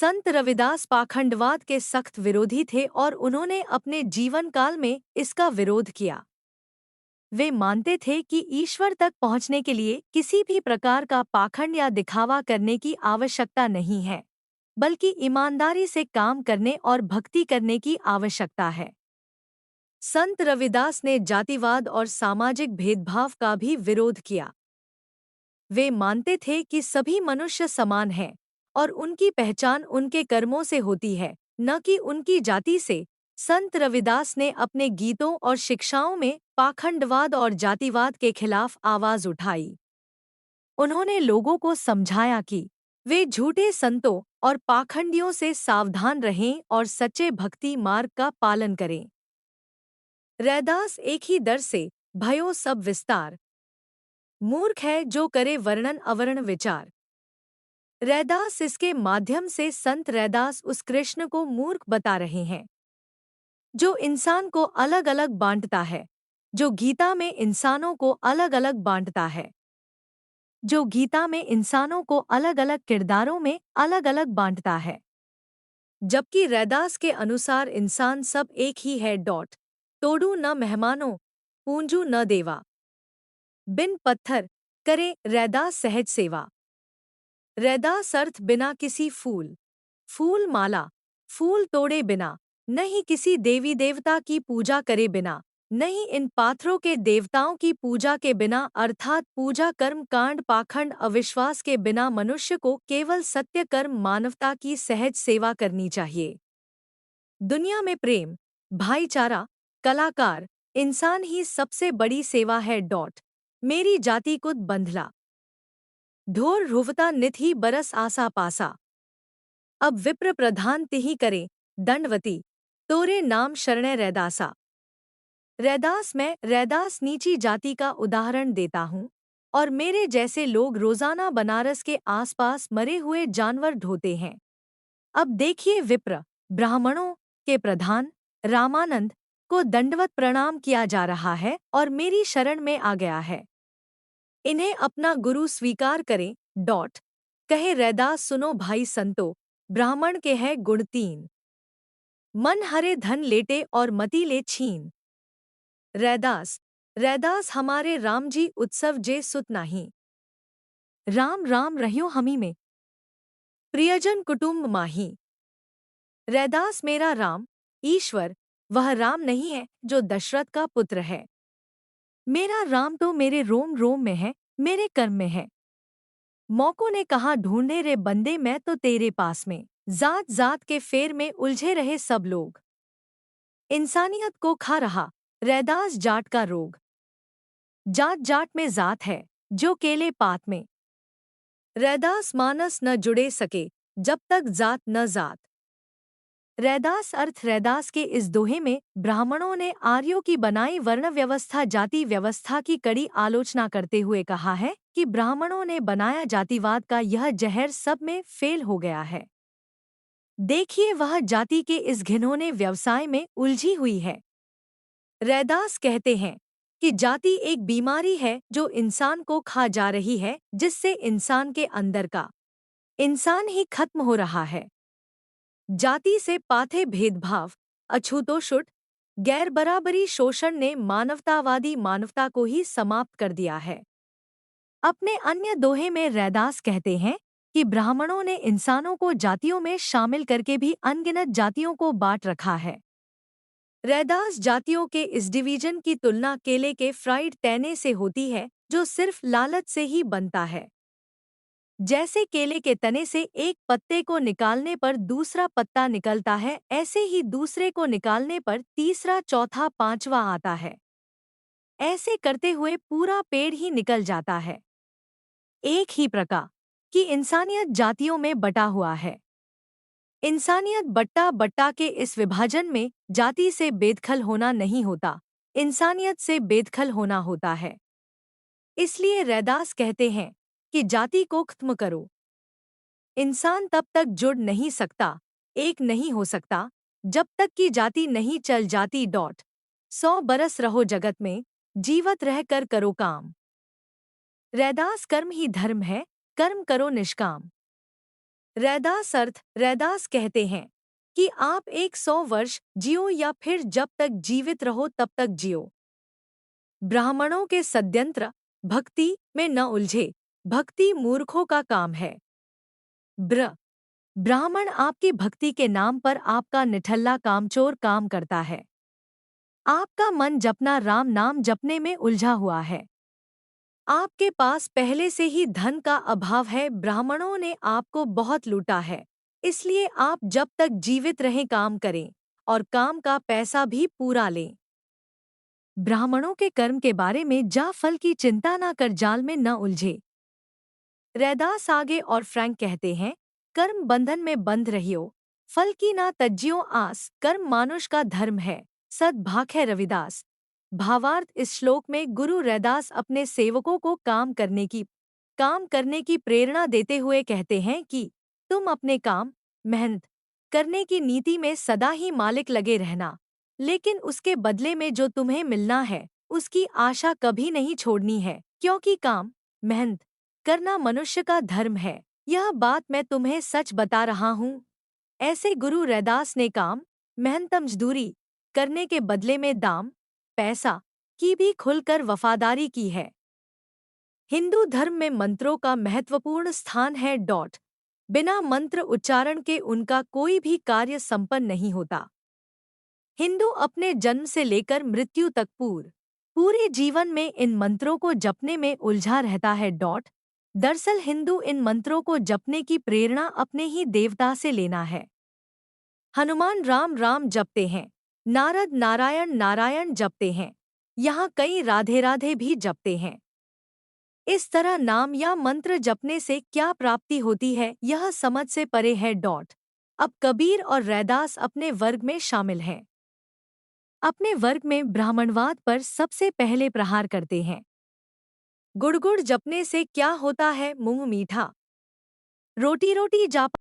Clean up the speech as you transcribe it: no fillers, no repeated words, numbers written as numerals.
संत रविदास पाखंडवाद के सख्त विरोधी थे और उन्होंने अपने जीवन काल में इसका विरोध किया। वे मानते थे कि ईश्वर तक पहुंचने के लिए किसी भी प्रकार का पाखंड या दिखावा करने की आवश्यकता नहीं है, बल्कि ईमानदारी से काम करने और भक्ति करने की आवश्यकता है। संत रविदास ने जातिवाद और सामाजिक भेदभाव का भी विरोध किया। वे मानते थे कि सभी मनुष्य समान हैं और उनकी पहचान उनके कर्मों से होती है, न कि उनकी जाति से। संत रविदास ने अपने गीतों और शिक्षाओं में पाखंडवाद और जातिवाद के खिलाफ आवाज उठाई। उन्होंने लोगों को समझाया कि वे झूठे संतों और पाखंडियों से सावधान रहें और सच्चे भक्ति मार्ग का पालन करें। रैदास एक ही दर से भयो सब विस्तार, मूर्ख है जो करे वर्णन अवर्ण विचार। रैदास इसके माध्यम से संत रैदास उस कृष्ण को मूर्ख बता रहे हैं जो इंसान को अलग अलग बांटता है, जो गीता में इंसानों को अलग अलग बांटता है, जो गीता में इंसानों को अलग अलग किरदारों में अलग अलग बांटता है। जबकि रैदास के अनुसार इंसान सब एक ही है। तोड़ू न मेहमानों, पूंजू न देवा, बिन पत्थर करे रैदास सहज सेवा। रैदास अर्थ बिना किसी फूल, फूल माला, फूल तोड़े बिना, नहीं किसी देवी देवता की पूजा करे बिना, नहीं इन पात्रों के देवताओं की पूजा के बिना, अर्थात पूजा कर्म कांड पाखंड अविश्वास के बिना मनुष्य को केवल सत्य कर्म मानवता की सहज सेवा करनी चाहिए। दुनिया में प्रेम, भाईचारा, कलाकार, इंसान ही सबसे बड़ी सेवा है। मेरी जाति कुद बंधला, ढोर रुवता नित ही बरस आसा पासा। अब विप्र प्रधान तिहि करे दंडवती, तोरे नाम शरणय रैदासा। रैदास मैं रैदास नीची जाति का उदाहरण देता हूँ और मेरे जैसे लोग रोजाना बनारस के आसपास मरे हुए जानवर ढोते हैं। अब देखिए विप्र ब्राह्मणों के प्रधान रामानंद को दंडवत प्रणाम किया जा रहा है और मेरी शरण में आ गया है। इन्हें अपना गुरु स्वीकार करें। कहे रैदास सुनो भाई संतो, ब्राह्मण के है गुण तीन, मन हरे धन लेटे और मति ले छीन। रैदास रैदास हमारे राम जी उत्सव जे सुत नाही, राम राम रह्यो हमी में, प्रियजन कुटुंब माही। रैदास मेरा राम ईश्वर वह राम नहीं है जो दशरथ का पुत्र है। मेरा राम तो मेरे रोम रोम में है, मेरे कर्म में है। मौकों ने कहा ढूंढे रे बंदे मैं तो तेरे पास में, जात जात के फेर में उलझे रहे सब लोग, इंसानियत को खा रहा रैदास जाट का रोग। जाट जाट में जात है जो केले पात में, रैदास मानस न जुड़े सके जब तक जात न जात। रैदास अर्थ रैदास के इस दोहे में ब्राह्मणों ने आर्यों की बनाई वर्ण व्यवस्था जाति व्यवस्था की कड़ी आलोचना करते हुए कहा है कि ब्राह्मणों ने बनाया जातिवाद का यह जहर सब में फेल हो गया है। देखिए वह जाति के इस घिनौने व्यवसाय में उलझी हुई है। रैदास कहते हैं कि जाति एक बीमारी है जो इंसान को खा जा रही है, जिससे इंसान के अंदर का इंसान ही खत्म हो रहा है। जाति से पाथे भेदभाव, अछूतोषुट, गैर बराबरी शोषण ने मानवतावादी मानवता को ही समाप्त कर दिया है। अपने अन्य दोहे में रैदास कहते हैं कि ब्राह्मणों ने इंसानों को जातियों में शामिल करके भी अनगिनत जातियों को बांट रखा है। रैदास जातियों के इस डिवीजन की तुलना केले के फ्राइड तैने से होती है जो सिर्फ लालच से ही बनता है। जैसे केले के तने से एक पत्ते को निकालने पर दूसरा पत्ता निकलता है, ऐसे ही दूसरे को निकालने पर तीसरा चौथा पांचवा आता है। ऐसे करते हुए पूरा पेड़ ही निकल जाता है। एक ही प्रकार की इंसानियत जातियों में बटा हुआ है। इंसानियत बट्टा बट्टा के इस विभाजन में जाति से बेदखल होना नहीं होता, इंसानियत से बेदखल होना होता है। इसलिए रैदास कहते हैं कि जाति को खत्म करो। इंसान तब तक जुड़ नहीं सकता, एक नहीं हो सकता, जब तक कि जाति नहीं चल जाती। 100 बरस रहो जगत में, जीवत रह कर करो काम। रैदास कर्म ही धर्म है, कर्म करो निष्काम। रैदास कहते हैं कि आप 100 वर्ष जियो या फिर जब तक जीवित रहो तब तक जियो। ब्राह्मणों के षड्यंत्र, भक्ति में न उलझे, भक्ति मूर्खों का काम है। ब्राह्मण आपकी भक्ति के नाम पर आपका निठल्ला कामचोर काम करता है। आपका मन जपना राम नाम जपने में उलझा हुआ है। आपके पास पहले से ही धन का अभाव है। ब्राह्मणों ने आपको बहुत लूटा है, इसलिए आप जब तक जीवित रहें काम करें और काम का पैसा भी पूरा लें। ब्राह्मणों के कर्म के बारे में जा फल की चिंता ना कर जाल में न उलझे। रैदास आगे और फ्रैंक कहते हैं, कर्म बंधन में बंध रहियो, फल की ना तज्जियो आस, कर्म मानुष का धर्म है, सद भाख है रविदास। भावार्थ, इस श्लोक में गुरु रैदास अपने सेवकों को काम करने की प्रेरणा देते हुए कहते हैं कि तुम अपने काम, मेहनत करने की नीति में सदा ही मालिक लगे रहना, लेकिन उसके बदले में जो तुम्हें मिलना है उसकी आशा कभी नहीं छोड़नी है, क्योंकि काम, मेहनत करना मनुष्य का धर्म है। यह बात मैं तुम्हें सच बता रहा हूँ। ऐसे गुरु रैदास ने काम, मेहनत मजदूरी करने के बदले में दाम, पैसा की भी खुलकर वफादारी की है। हिंदू धर्म में मंत्रों का महत्वपूर्ण स्थान है। बिना मंत्र उच्चारण के उनका कोई भी कार्य संपन्न नहीं होता। हिंदू अपने जन्म से लेकर मृत्यु तक पूरे जीवन में इन मंत्रों को जपने में उलझा रहता है। दरअसल हिंदू इन मंत्रों को जपने की प्रेरणा अपने ही देवता से लेना है। हनुमान राम राम जपते हैं, नारद नारायण नारायण जपते हैं, यहाँ कई राधे राधे भी जपते हैं। इस तरह नाम या मंत्र जपने से क्या प्राप्ति होती है, यह समझ से परे है। अब कबीर और रैदास अपने वर्ग में शामिल हैं। अपने वर्ग में ब्राह्मणवाद पर सबसे पहले प्रहार करते हैं। गुड़ गुड़ जपने से क्या होता है, मुंह मीठा, रोटी रोटी जाप